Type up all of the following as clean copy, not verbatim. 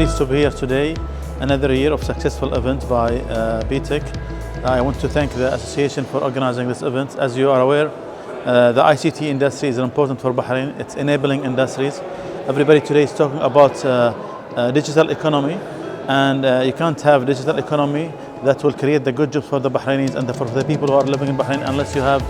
pleased to be here today. Another year of successful event by BTEC. I want to thank the association for organizing this event. As you are aware, the ICT industry is important for Bahrain. It's enabling industries. Everybody today is talking about digital economy, and you can't have digital economy that will create the good jobs for the Bahrainis and for the people who are living in Bahrain unless you have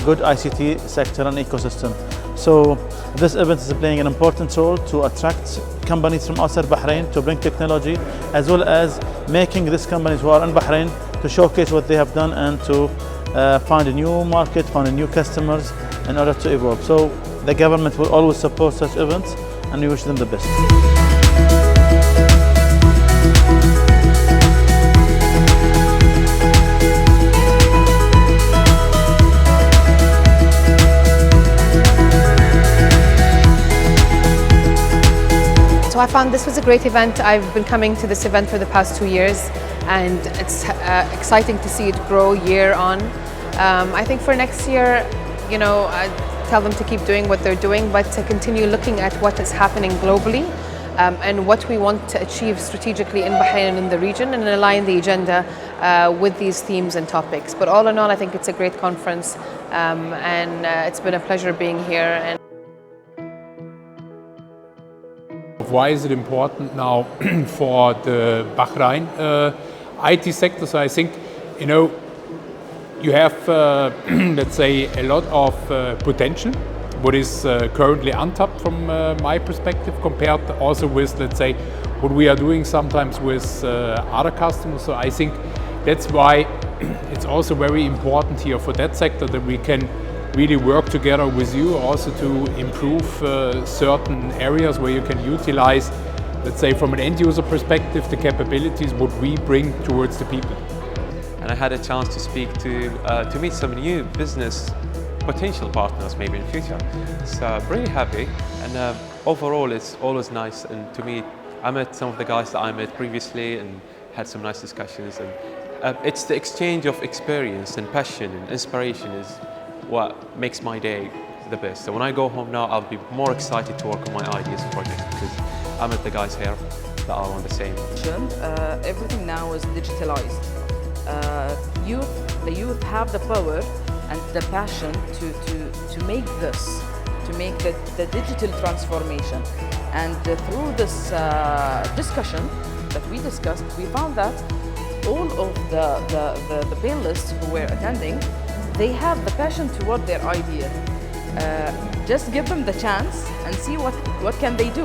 good ICT sector and ecosystem. So this event is playing an important role to attract companies from outside Bahrain to bring technology, as well as making these companies who are in Bahrain to showcase what they have done and to find a new market, find new customers in order to evolve. So the government will always support such events, and we wish them the best. So I found this was a great event. I've been coming to this event for the past 2 years, and it's exciting to see it grow year on. I think for next year, I tell them to keep doing what they're doing, but to continue looking at what is happening globally and what we want to achieve strategically in Bahrain and in the region, and align the agenda with these themes and topics. But all in all, I think it's a great conference, and it's been a pleasure being here. Why is it important now for the Bahrain IT sector? So I think, you have, let's say, a lot of potential, what is currently untapped from my perspective, compared also with, let's say, what we are doing sometimes with other customers. So I think that's why it's also very important here for that sector that we can really work together with you also to improve certain areas where you can utilize, let's say, from an end user perspective, the capabilities what we bring towards the people. And I had a chance to speak to meet some new business potential partners maybe in the future. So I'm really happy, and overall it's always nice. And to meet, I met some of the guys that I met previously and had some nice discussions, and it's the exchange of experience and passion and inspiration is what makes my day the best. So when I go home now, I'll be more excited to work on my ideas and projects because I met the guys here that are on the same. Everything now is digitalized. The youth have the power and the passion to make this, to make the digital transformation. And through this discussion that we discussed, we found that all of the panelists who were attending, they have the passion toward their idea. Just give them the chance and see what can they do.